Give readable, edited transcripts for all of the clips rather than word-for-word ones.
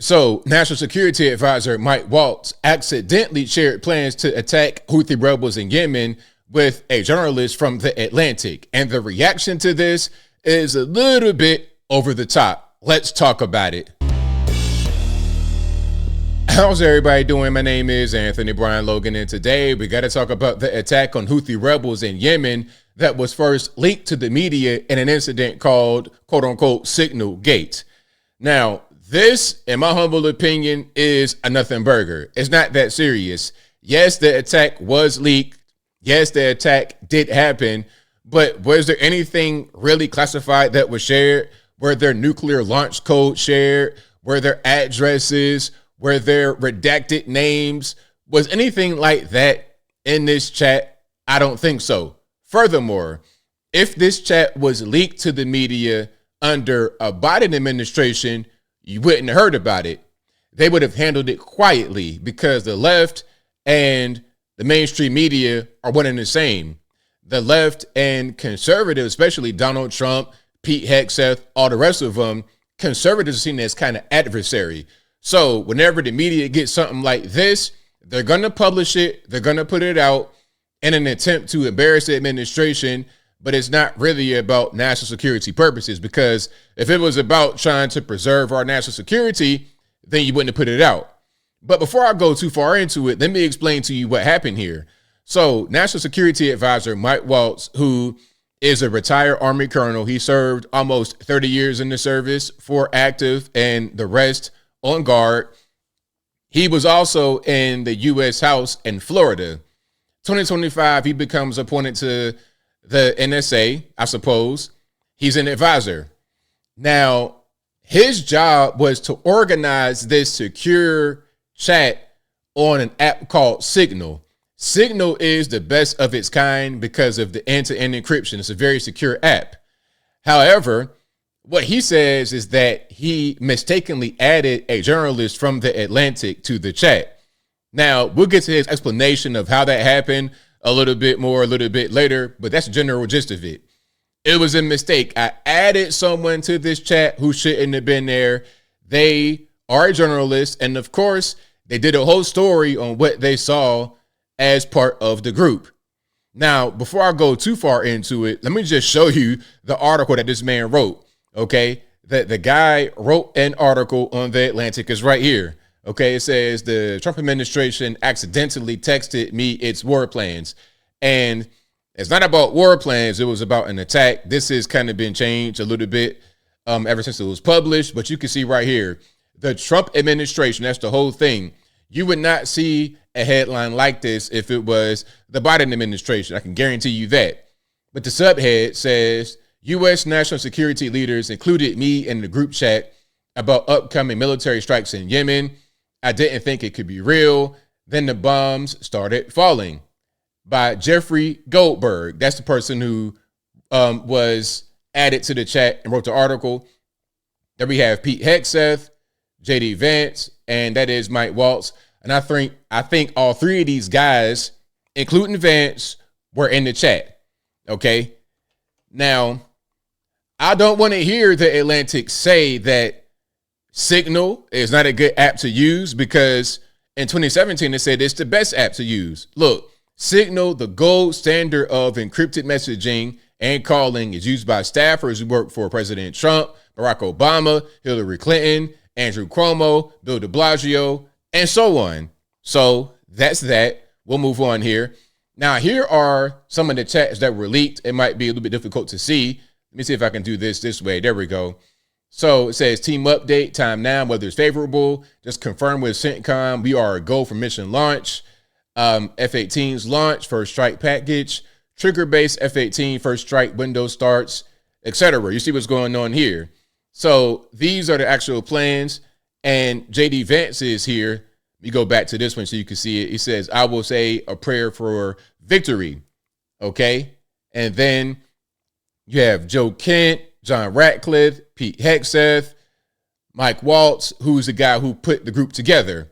So, National Security Advisor Mike Waltz accidentally shared plans to attack Houthi rebels in Yemen with a journalist from The Atlantic. And the reaction to this is a little bit over the top. Let's talk about it. How's everybody doing? My name is Anthony Brian Logan, and today we got to talk about the attack on Houthi rebels in Yemen that was first leaked to the media in an incident called, quote unquote, Signal Gate. Now, this, in my humble opinion, is a nothing burger. It's not that serious. Yes, the attack was leaked. Yes, the attack did happen. But was there anything really classified that was shared? Were there nuclear launch codes shared? Were there addresses? Were there redacted names? Was anything like that in this chat? I don't think so. Furthermore, if this chat was leaked to the media under a Biden administration, you wouldn't have heard about it. They would have handled it quietly because the left and the mainstream media are one and the same. The left and conservatives, especially Donald Trump, Pete Hegseth, all the rest of them, conservatives are seen as kind of adversary. So whenever the media gets something like this, they're going to publish it. They're going to put it out in an attempt to embarrass the administration. But it's not really about national security purposes, because if it was about trying to preserve our national security, then you wouldn't have put it out. But before I go too far into it, let me explain to you what happened here. So National Security Advisor Mike Waltz, who is a retired Army colonel, he served almost 30 years in the service, 4 active and the rest on guard. He was also in the U.S. House in Florida. 2025, he becomes appointed to the NSA, I suppose. He's an advisor. Now, his job was to organize this secure chat on an app called Signal. Signal is the best of its kind because of the end-to-end encryption. It's a very secure app. However, what he says is that he mistakenly added a journalist from The Atlantic to the chat. Now, we'll get to his explanation of how that happened a little bit later, but that's the general gist of it. It was a mistake. I added someone to this chat who shouldn't have been there. They are a journalist, and of course, they did a whole story on what they saw as part of the group. Now, before I go too far into it, let me just show you the article that this man wrote, okay? The guy wrote an article on The Atlantic. Is right here. Okay, it says the Trump administration accidentally texted me its war plans. And it's not about war plans. It was about an attack. This has kind of been changed a little bit ever since it was published. But you can see right here, the Trump administration, that's the whole thing. You would not see a headline like this if it was the Biden administration. I can guarantee you that. But the subhead says, U.S. national security leaders included me in the group chat about upcoming military strikes in Yemen. I didn't think it could be real. Then the bombs started falling. By Jeffrey Goldberg. That's the person who was added to the chat and wrote the article. Then we have Pete Hegseth, JD Vance, and that is Mike Waltz. And I think all 3 of these guys, including Vance, were in the chat. Okay. Now, I don't want to hear The Atlantic say that Signal is not a good app to use, because in 2017, it said it's the best app to use. Look, Signal, the gold standard of encrypted messaging and calling, is used by staffers who work for President Trump, Barack Obama, Hillary Clinton, Andrew Cuomo, Bill de Blasio, and so on. So that's that. We'll move on here. Now, here are some of the chats that were leaked. It might be a little bit difficult to see. Let me see if I can do this way. There we go. So it says team update, time now, whether it's favorable. Just confirm with CENTCOM. We are a go for mission launch. F-18's launch, first strike package. Trigger-based F-18, first strike window starts, etc. You see what's going on here. So these are the actual plans. And JD Vance is here. We go back to this one so you can see it. He says, I will say a prayer for victory. Okay. And then you have Joe Kent, John Ratcliffe, Pete Hegseth, Mike Waltz, who's the guy who put the group together.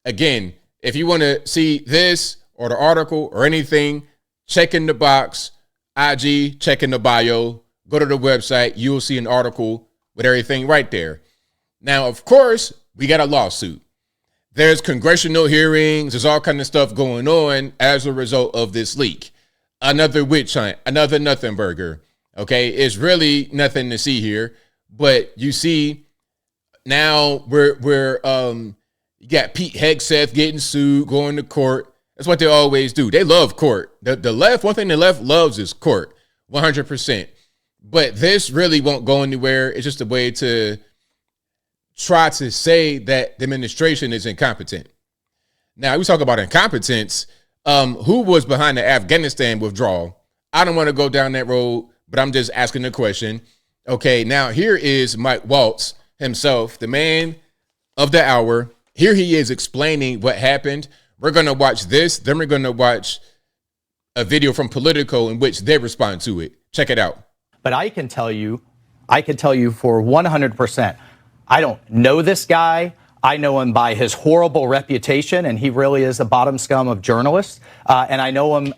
Again, if you want to see this or the article or anything, check in the box, IG, check in the bio, go to the website. You'll see an article with everything right there. Now, of course, we got a lawsuit. There's congressional hearings. There's all kind of stuff going on as a result of this leak. Another witch hunt, another nothing burger. Okay, it's really nothing to see here. But you see, now you got Pete Hegseth getting sued, going to court. That's what they always do. They love court. The left, one thing the left loves is court, 100%. But this really won't go anywhere. It's just a way to try to say that the administration is incompetent. Now, we talk about incompetence. Who was behind the Afghanistan withdrawal? I don't want to go down that road, but I'm just asking the question. Okay, now here is Mike Waltz himself, the man of the hour. Here he is explaining what happened. We're going to watch this. Then we're going to watch a video from Politico in which they respond to it. Check it out. But I can tell you for 100%, I don't know this guy. I know him by his horrible reputation, and he really is the bottom scum of journalists. And I know him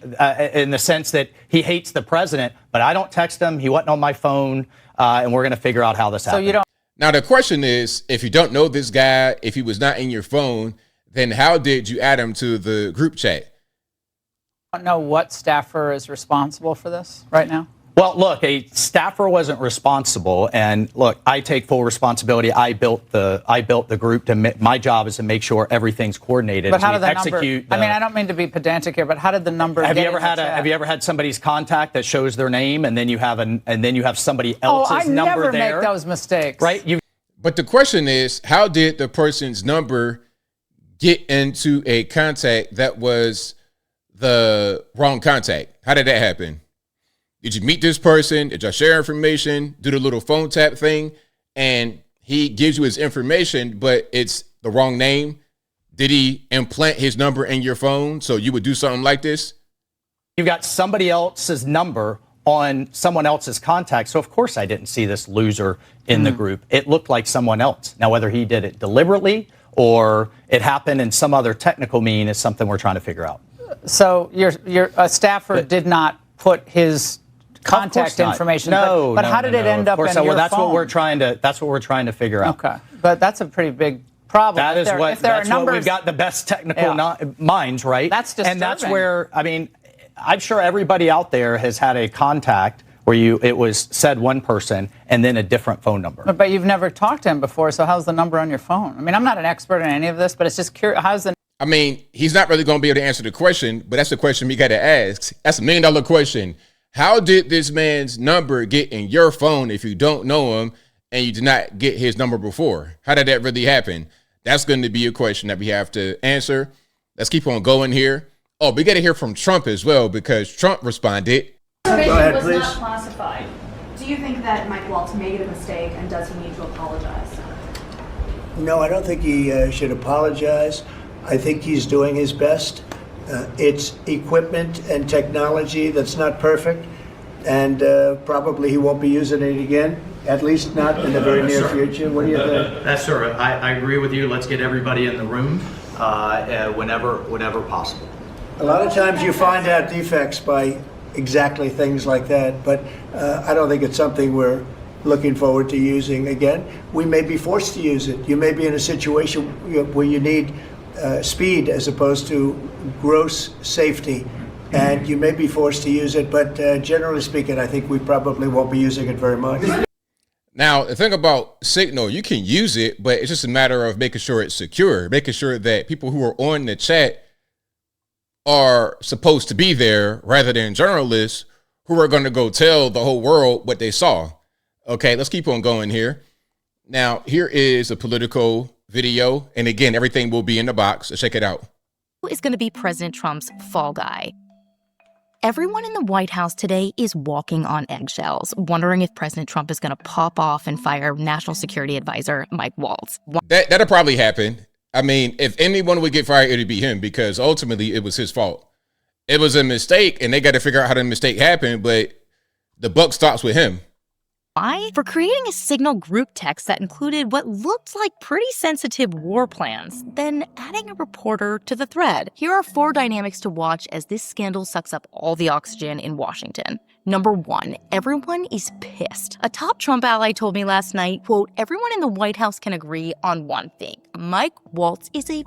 in the sense that he hates the president, but I don't text him. He wasn't on my phone, and we're going to figure out how this happened. Now, the question is, if you don't know this guy, if he was not in your phone, then how did you add him to the group chat? I don't know what staffer is responsible for this right now. Well, look, a staffer wasn't responsible, and look, I take full responsibility. I built the group. My job is to make sure everything's coordinated. But how did the number? I mean, I don't mean to be pedantic here, but how did the number? Have you ever had somebody's contact that shows their name, and then you have somebody else's number there? I never make those mistakes. Right? But the question is, how did the person's number get into a contact that was the wrong contact? How did that happen? Did you meet this person? Did y'all share information? Do the little phone tap thing? And he gives you his information, but it's the wrong name. Did he implant his number in your phone so you would do something like this? You've got somebody else's number on someone else's contact. So, of course, I didn't see this loser in the group. It looked like someone else. Now, whether he did it deliberately or it happened in some other technical mean is something we're trying to figure out. So your staffer did not put his contact information. But how did it end up in your phone? That's what we're trying to figure out. Okay, but that's a pretty big problem. That's what we've got the best technical minds, right? That's disturbing. And that's where, I mean, I'm sure everybody out there has had a contact where it was said one person and then a different phone number. But you've never talked to him before, so how's the number on your phone? I mean, I'm not an expert in any of this, but it's just curious. I mean, he's not really going to be able to answer the question, but that's the question we got to ask. That's $1 million question. How did this man's number get in your phone if you don't know him and you did not get his number before? How did that really happen? That's going to be a question that we have to answer. Let's keep on going here. Oh, we got to hear from Trump as well, because Trump responded. Go ahead, was please. Not classified. Do you think that Mike Waltz made a mistake, and does he need to apologize? No, I don't think he should apologize. I think he's doing his best. It's equipment and technology that's not perfect, and probably he won't be using it again, at least not in the very near future. What do you think? That's sir. I agree with you. Let's get everybody in the room whenever possible. A lot of times you find out defects by exactly things like that, but I don't think it's something we're looking forward to using again. We may be forced to use it. You may be in a situation where you need speed as opposed to gross safety, and you may be forced to use it, but generally speaking, I think we probably won't be using it very much. Now, the thing about Signal, you can use it, but it's just a matter of making sure it's secure, making sure that people who are on the chat are supposed to be there rather than journalists who are going to go tell the whole world what they saw. Okay, let's keep on going here. Now, here is a Politico video. And again, everything will be in the box. So check it out. Who is going to be President Trump's fall guy? Everyone in the White House today is walking on eggshells, wondering if President Trump is going to pop off and fire National Security Advisor Mike Waltz. That'll probably happen. I mean, if anyone would get fired, it would be him, because ultimately it was his fault. It was a mistake, and they got to figure out how the mistake happened, but the buck stops with him. Why? For creating a Signal group text that included what looked like pretty sensitive war plans, then adding a reporter to the thread. Here are 4 dynamics to watch as this scandal sucks up all the oxygen in Washington. Number one, everyone is pissed. A top Trump ally told me last night, quote, everyone in the White House can agree on one thing. Mike Waltz is a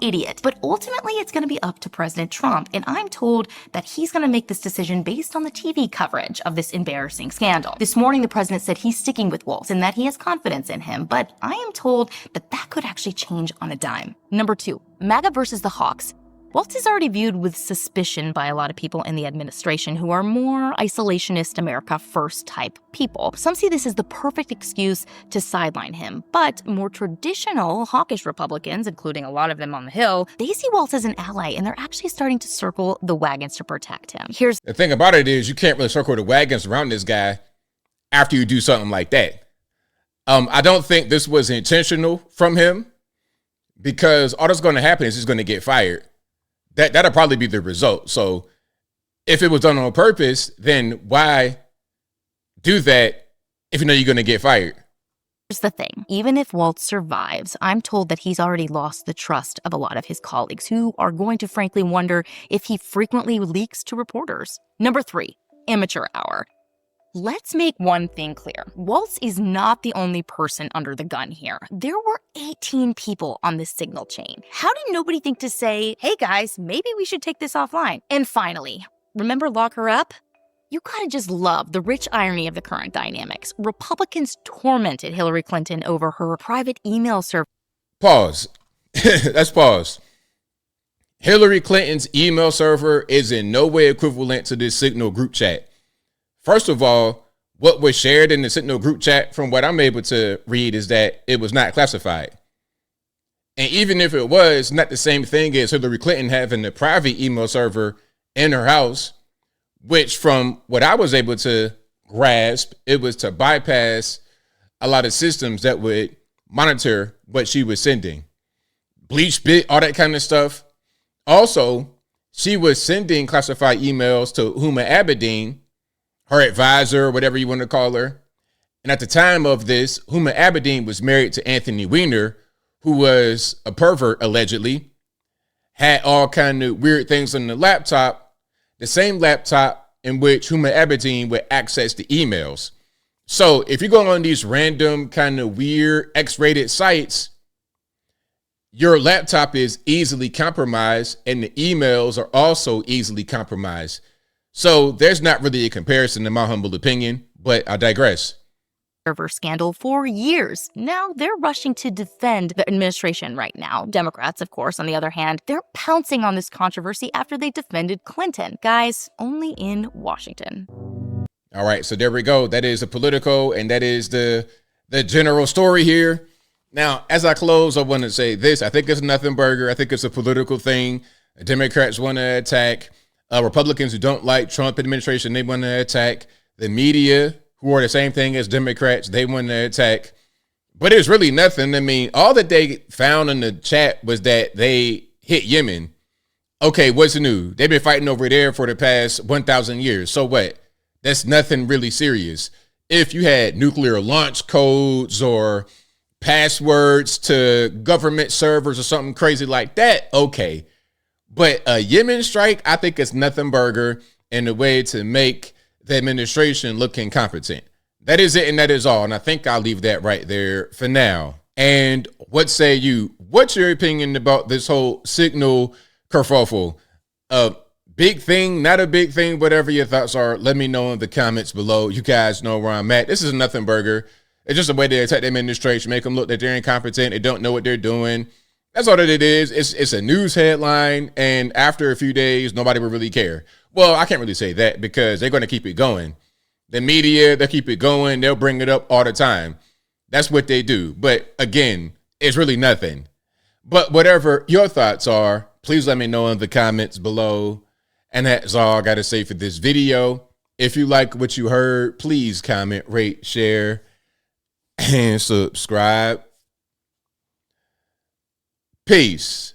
idiot. But ultimately, it's going to be up to President Trump. And I'm told that he's going to make this decision based on the TV coverage of this embarrassing scandal. This morning, the president said he's sticking with Waltz and that he has confidence in him. But I am told that that could actually change on a dime. Number two, MAGA versus the Hawks. Waltz is already viewed with suspicion by a lot of people in the administration who are more isolationist America First type people. Some see this as the perfect excuse to sideline him, but more traditional hawkish Republicans, including a lot of them on the Hill, they see Waltz as an ally and they're actually starting to circle the wagons to protect him. Here's the thing about it is you can't really circle the wagons around this guy after you do something like that. I don't think this was intentional from him, because all that's going to happen is he's going to get fired. That'll probably be the result. So if it was done on purpose, then why do that if you know you're going to get fired? Here's the thing. Even if Waltz survives, I'm told that he's already lost the trust of a lot of his colleagues who are going to frankly wonder if he frequently leaks to reporters. Number three, amateur hour. Let's make one thing clear. Waltz is not the only person under the gun here. There were 18 people on this signal chain. How did nobody think to say, hey guys, maybe we should take this offline? And finally, remember Lock Her Up? You gotta just love the rich irony of the current dynamics. Republicans tormented Hillary Clinton over her private email server. Pause. Let's pause. Hillary Clinton's email server is in no way equivalent to this Signal group chat. First of all, what was shared in the Signal group chat, from what I'm able to read, is that it was not classified. And even if it was, not the same thing as Hillary Clinton having a private email server in her house, which from what I was able to grasp, it was to bypass a lot of systems that would monitor what she was sending. BleachBit, all that kind of stuff. Also, she was sending classified emails to Huma Abedin, her advisor, whatever you want to call her. And at the time of this, Huma Abedin was married to Anthony Weiner, who was a pervert, allegedly, had all kind of weird things on the laptop, the same laptop in which Huma Abedin would access the emails. So if you go on these random kind of weird X-rated sites, your laptop is easily compromised and the emails are also easily compromised. So there's not really a comparison in my humble opinion, but I digress. Server scandal for years. Now they're rushing to defend the administration right now. Democrats, of course, on the other hand, they're pouncing on this controversy after they defended Clinton. Guys, only in Washington. All right, so there we go. That is the Politico, and that is the general story here. Now, as I close, I want to say this. I think it's nothing burger. I think it's a political thing. Democrats want to attack Republicans who don't like Trump administration. They want to attack the media, who are the same thing as Democrats. They want to attack. But it's really nothing. I mean, all that they found in the chat was that they hit Yemen. Okay, what's new? They've been fighting over there for the past 1,000 years. So what? That's nothing really serious. If you had nuclear launch codes or passwords to government servers or something crazy like that, okay. But a Yemen strike, I think it's nothing burger and a way to make the administration look incompetent. That is it, and that is all. And I think I'll leave that right there for now. And what say you? What's your opinion about this whole Signal kerfuffle? Big thing, not a big thing, whatever your thoughts are, let me know in the comments below. You guys know where I'm at. This is a nothing burger. It's just a way to attack the administration, make them look that they're incompetent, they don't know what they're doing. That's all that it is. It's a news headline, and after a few days, nobody will really care. Well, I can't really say that because they're going to keep it going. The media, they'll keep it going. They'll bring it up all the time. That's what they do. But again, it's really nothing. But whatever your thoughts are, please let me know in the comments below. And that's all I got to say for this video. If you like what you heard, please comment, rate, share, and subscribe. Peace.